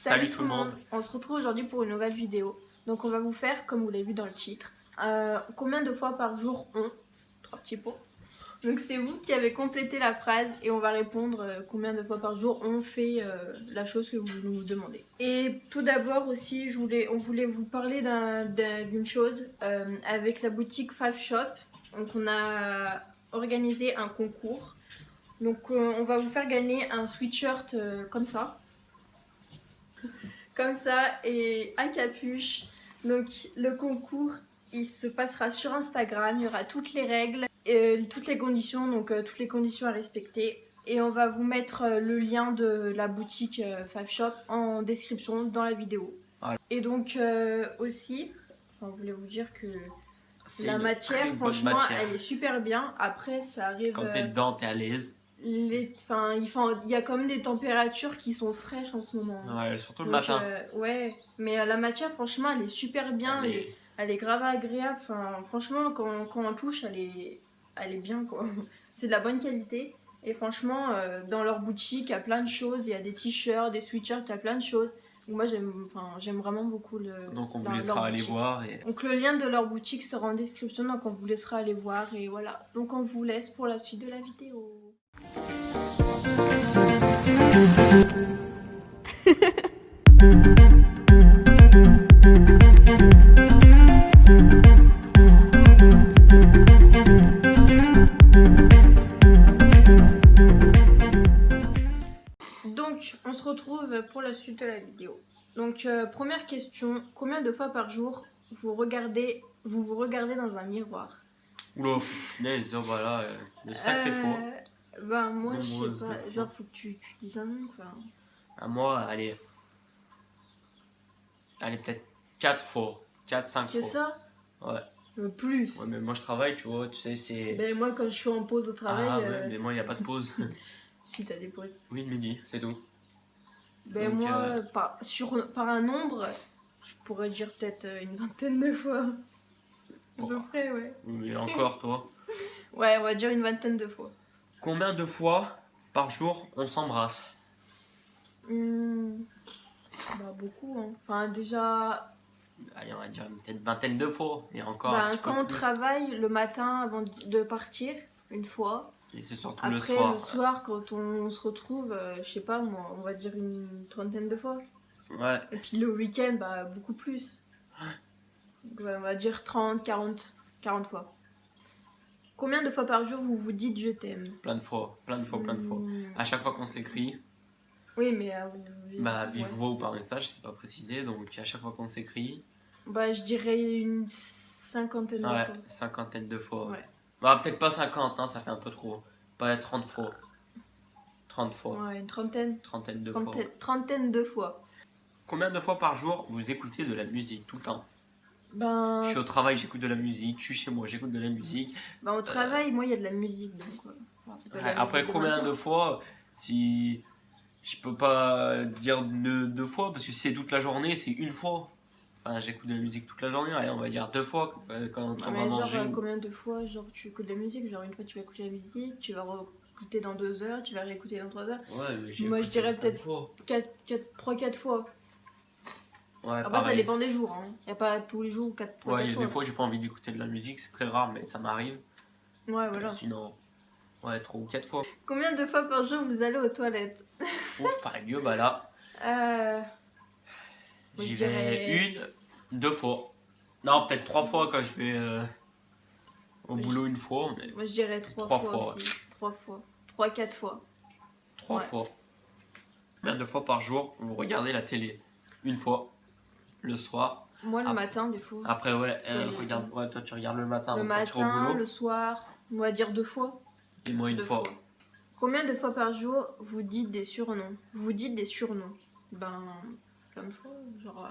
Salut tout le monde. On se retrouve aujourd'hui pour une nouvelle vidéo. Donc on va vous faire, comme vous l'avez vu dans le titre, combien de fois par jour on... Trois petits pots. Donc c'est vous qui avez complété la phrase et on va répondre combien de fois par jour on fait la chose que vous nous demandez. Et tout d'abord aussi, on voulait vous parler d'une chose avec la boutique Five Shop. Donc on a organisé un concours. Donc on va vous faire gagner un sweatshirt comme ça. Comme ça et un capuche. Donc le concours il se passera sur Instagram, il y aura toutes les règles, toutes les conditions, donc toutes les conditions à respecter. Et on va vous mettre le lien de la boutique Five Shop en description dans la vidéo. Voilà. Et donc aussi, on voulait vous dire que la matière, franchement, elle est super bien. Après, ça arrive... Quand t'es dedans, t'es à l'aise. Il y a quand même des températures qui sont fraîches en ce moment. Ouais, surtout le matin. Ouais, mais la matière, franchement, elle est super bien. Elle est grave agréable. Enfin, franchement, quand on touche, elle est bien, quoi. C'est de la bonne qualité. Et franchement, dans leur boutique, il y a plein de choses. Il y a des t-shirts, des sweatshirts, il y a plein de choses. Donc moi, j'aime vraiment beaucoup donc on vous laissera aller voir. Donc le lien de leur boutique sera en description. Donc on vous laissera aller voir. Et voilà. Donc on vous laisse pour la suite de la vidéo. Donc on se retrouve pour la suite de la vidéo. Donc première question, combien de fois par jour vous vous regardez dans un miroir? Oula, voilà, le sacré faux. Ben moi je sais pas, genre faut que tu dises un nombre. À moi, allez peut-être 4 fois, 4-5 fois. C'est ça? Ouais. Plus. Ouais, mais moi je travaille, tu vois, tu sais, c'est... Ben moi quand je suis en pause au travail... Ah ouais, mais moi il n'y a pas de pause. Si t'as des pauses. Oui, le midi, c'est tout. Ben donc, moi, par un nombre, je pourrais dire peut-être une vingtaine de fois. À peu près, ouais. Mais encore, toi? Ouais, on va dire une vingtaine de fois. Combien de fois par jour on s'embrasse? Bah beaucoup, hein. Enfin déjà... Allez, on va dire peut-être vingtaine de fois. Et encore quand on travaille le matin avant de partir, une fois. Et c'est surtout après, le soir. Le soir, quand on se retrouve, je sais pas, moi, on va dire une trentaine de fois. Ouais. Et puis le week-end, bah beaucoup plus. Donc, on va dire 30, 40 fois. Combien de fois par jour vous vous dites je t'aime? Plein de fois. À chaque fois qu'on s'écrit. Oui, mais... vive voix ou par message, c'est pas précisé. Donc à chaque fois qu'on s'écrit... Bah je dirais une cinquantaine de fois. Ouais, cinquantaine de fois. Ouais. Bah peut-être pas 50, hein, ça fait un peu trop. Pas 30 fois. 30 fois. Ouais, une trentaine. Trentaine de fois. Trentaine de fois. Combien de fois par jour vous écoutez de la musique tout le temps? Ben... Je suis au travail, j'écoute de la musique. Je suis chez moi, j'écoute de la musique. Ben au travail, moi il y a de la musique. Donc, après combien de fois, si... Je peux pas dire deux fois, parce que si c'est toute la journée, c'est une fois. Enfin, j'écoute de la musique toute la journée, allez, on va dire 2 fois quand on va manger. Combien de fois tu écoutes de la musique? Genre une fois tu vas écouter la musique, tu vas réécouter dans 2 heures, tu vas réécouter dans 3 heures. Ouais, mais moi je dirais peut-être 3-4 fois. Ouais, après ça dépend des jours, hein. Y a pas tous les jours 4 fois. Ouais, il y a des fois j'ai pas envie d'écouter de la musique, c'est très rare, mais ça m'arrive. Ouais, voilà. Sinon, ouais, 3 ou 4 fois. Combien de fois par jour vous allez aux toilettes? Ouf, mieux, bah là. J'y vais 1-2 fois. Non, peut-être 3 fois quand je vais au boulot une fois. Mais... Moi je dirais 3 fois aussi. Ouais. 3 fois. 3-4 fois. 3 fois. Combien de fois par jour vous regardez la télé? Une fois. Le soir. Moi le matin des fois. Après ouais, toi tu regardes le matin. Le matin, le soir, on va dire 2 fois. Et moi une fois. Combien de fois par jour vous dites des surnoms? Vous dites des surnoms? Ben, plein de fois, genre...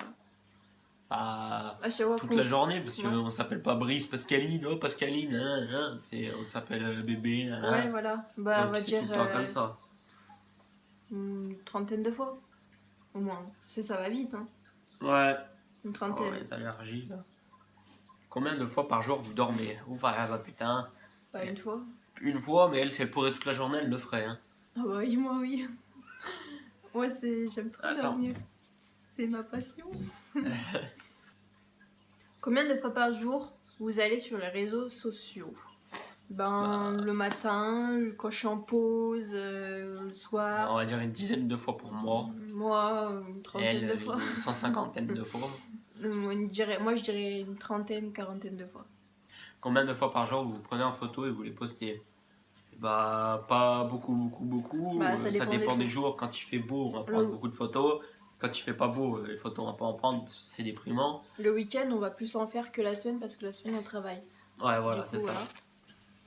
toute la journée, parce qu'on s'appelle pas Brice, Pascaline, oh Pascaline, hein, on s'appelle bébé. Ouais, voilà. Bah, on va dire... tout le temps comme ça. Une trentaine de fois, au moins. Ça va vite, hein. Ouais. Une trentaine. Oh, les allergies, là. Combien de fois par jour vous dormez? Ouf, bah putain. Pas une fois. Une fois, mais si elle pourrait toute la journée, elle le ferait. Hein. Ah bah oui, moi oui. Moi j'aime trop dormir. C'est ma passion. Combien de fois par jour vous allez sur les réseaux sociaux? Le matin, quand je suis en pause, le soir. On va dire une dizaine de fois pour moi. Moi, une trentaine Elle, de fois. une 150aine de fois. Moi, je dirais une trentaine, quarantaine de fois. Combien de fois par jour vous prenez en photo et vous les postez? Bah, pas beaucoup. Bah, Ça dépend des jours. Quand il fait beau, on va prendre beaucoup de photos. Quand il fait pas beau, les photos, on va pas en prendre parce que c'est déprimant. Le week-end, on va plus en faire que la semaine parce que la semaine, on travaille. Ouais, voilà, Du c'est coup, ça. voilà.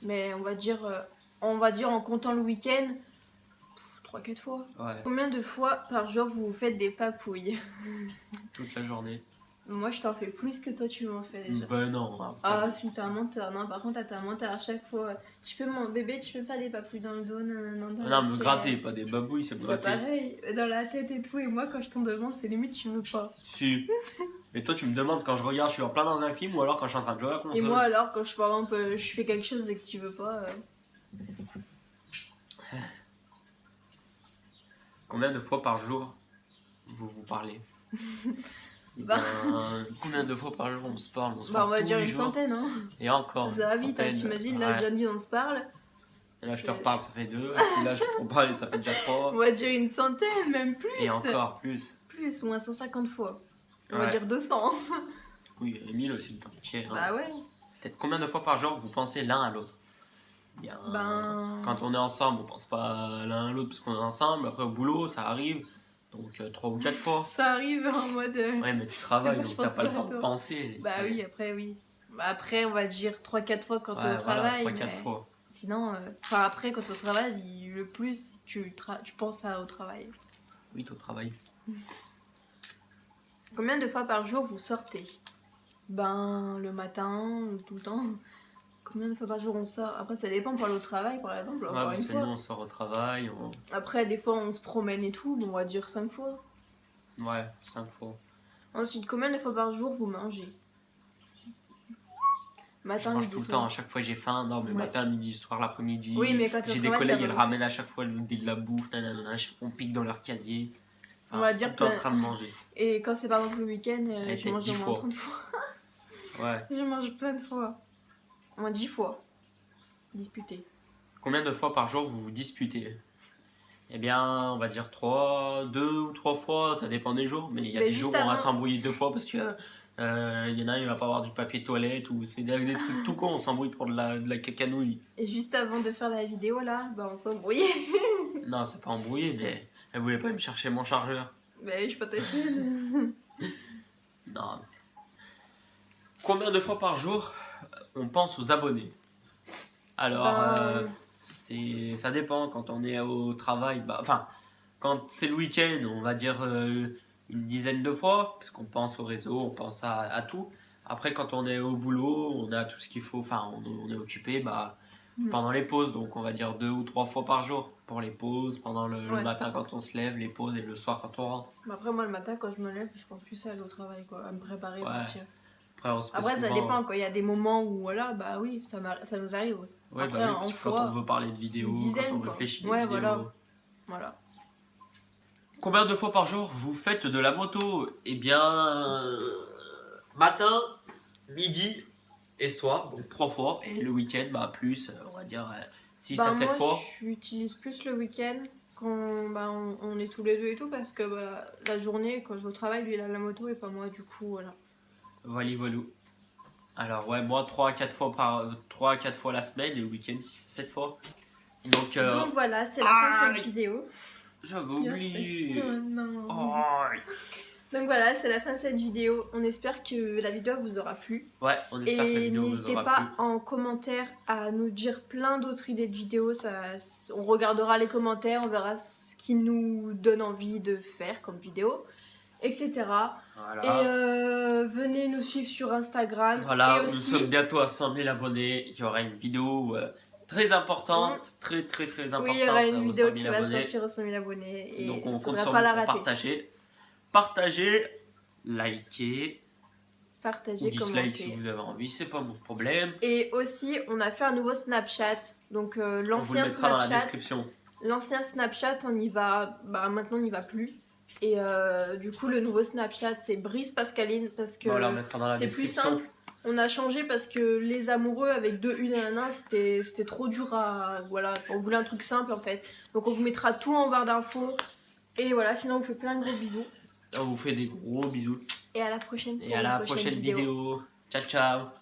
Mais on va dire en comptant le week-end, 3-4 fois. Ouais, Combien de fois par jour vous vous faites des papouilles? toute la journée. Moi, je t'en fais plus que toi, tu m'en fais déjà. Ben non. Hein, Ah, si, t'es un menteur. Non, par contre, là, t'es un menteur à chaque fois. Mon bébé, tu peux faire des papouilles dans le dos, non, me gratter, pas des babouilles, c'est me C'est gratter. pareil, dans la tête et tout. Et moi, quand je t'en demande, c'est limite, tu veux pas. Si. Mais toi, tu me demandes quand je regarde, je suis en plein dans un film ou alors quand je suis en train de jouer à la console. Et moi, alors, quand par exemple, je fais quelque chose et que tu veux pas. Combien de fois par jour vous parlez? Bah. Combien de fois par jour on se parle? On se On parle va tous dire les une jours. centaine, hein. Et encore. Ça va vite, hein, centaine. t'imagines, là, Ouais. je viens de dire, on se parle. Et là, je te reparle, ça fait 2. Et puis là, je te reparle, ça fait déjà 3. On va dire une centaine, même plus. Et encore plus. Plus, moins 150 fois. On va Ouais. dire 200. Oui, Emile aussi, le temps entier. Hein. Bah ouais. Peut-être combien de fois par jour vous pensez l'un à l'autre? Bien, quand on est ensemble, on pense pas l'un à l'autre parce qu'on est ensemble. Après, au boulot, ça arrive. Donc, 3 ou 4 fois. Ça arrive en mode. Ouais, mais tu travailles, Des donc fois, je t'as pense pas le pas temps à de toi. penser. Bah oui, après, oui. Bah après, on va dire 3-4 fois quand Ouais, t'es au travail. 3-4 mais fois. Sinon, après, quand t'es au travail, le plus, tu penses au travail. Oui, au travail. Combien de fois par jour vous sortez? Le matin, tout le temps. Combien de fois par jour on sort? Après, ça dépend pour aller au travail, par exemple, Ouais, encore parce une que fois. nous, on sort au travail. Après, des fois, on se promène et tout, on va dire 5 fois. Ouais, 5 fois. Ensuite, combien de fois par jour vous mangez? Je Matin, mange midi, tout le soir. temps, à chaque fois j'ai faim. Non, mais Ouais. matin, midi, soir, l'après-midi. Oui, mais quand t'es au j'ai des travail, collègues, tu ils vas ramènent à chaque fois de la bouffe. Nanana, on pique dans leur casier. On va dire tout le temps en plein- train de manger. Et quand c'est par exemple le week-end, Elle je fait mange 10 au moins fois. 30 fois. Ouais. Je mange plein de fois. Au moins 10 fois. Disputé. Combien de fois par jour vous vous disputez? Eh bien, on va dire 2 ou 3 fois, ça dépend des jours. Mais il y a Mais des juste jours où on va avant- s'embrouiller 2 fois parce que il y en a un, il va pas avoir du papier toilette ou c'est des trucs tout con, on s'embrouille pour de la cacanouille. Et juste avant de faire la vidéo là, on s'embrouillait. Non, c'est pas embrouillé, mais elle voulait pas me chercher mon chargeur. Mais je suis pas ta chienne. Non. Combien de fois par jour on pense aux abonnés? Alors, ça dépend. Quand on est au travail, quand c'est le week-end, on va dire une dizaine de fois, parce qu'on pense au réseau, on pense à tout. Après, quand on est au boulot, on a tout ce qu'il faut, on est occupé pendant les pauses, donc on va dire 2 ou 3 fois par jour pour les pauses, pendant le matin quand on se lève, les pauses, et le soir quand on rentre. Après, moi le matin, quand je me lève, je pense plus à aller au travail, quoi, à me préparer, partir. Après, on se fait Après, ça souvent- dépend, quand il y a des moments où, voilà, oui, ça nous arrive. Ouais. Ouais, Après, oui, parce que quand fois, on veut parler de vidéos, une dizaine, quand on quoi. réfléchit Ouais, des vidéos. Voilà. Combien de fois par jour vous faites de la moto? Eh bien, matin, midi et soir, donc 3 fois. Et le week-end, plus, on va dire 6 à 7 fois. Moi, j'utilise plus le week-end quand on est tous les deux et tout, parce que la journée, quand je vais au travail, lui il a la moto et pas moi, du coup, voilà. Voilà, voilou. Alors, ouais, moi 3 à 4 fois la semaine et le week-end 6 à 7 fois. Donc, Donc voilà, c'est la fin de cette vidéo. j'avais oublié. Non. Oh. Donc voilà, c'est la fin de cette vidéo. On espère que la vidéo vous aura plu. Ouais, on espère que la Et vidéo vous n'hésitez aura pas plu. en commentaire à nous dire plein d'autres idées de vidéos. On regardera les commentaires, on verra ce qui nous donne envie de faire comme vidéo, etc. Voilà. Et venez nous suivre sur Instagram. Voilà, et nous aussi, sommes bientôt à 100 000 abonnés. Il y aura une vidéo très importante, très importante. oui, il y aura une aux vidéo 100 000 qui va abonnés. sortir aux 100 000 abonnés. Et Donc on compte faudra sur pas vous la pour rater. partager. Partagez, likez ou Partagez, dislike si commentez. vous avez envie, c'est pas mon problème. Et aussi, on a fait un nouveau Snapchat. Donc On vous le l'ancien mettra dans la Snapchat. description. L'ancien Snapchat, on y va. Maintenant, on n'y va plus. Et du coup, le nouveau Snapchat, c'est Brice Pascaline parce que Bon, on la remettra dans la c'est plus description. simple. On a changé parce que les amoureux avec 2 U et un 1, c'était trop dur à... Voilà, on voulait un truc simple en fait. Donc on vous mettra tout en barre d'infos. Et voilà, sinon on vous fait plein de gros bisous. On vous fait des gros bisous. Et à la prochaine. Et pour à une la prochaine vidéo. Ciao, ciao.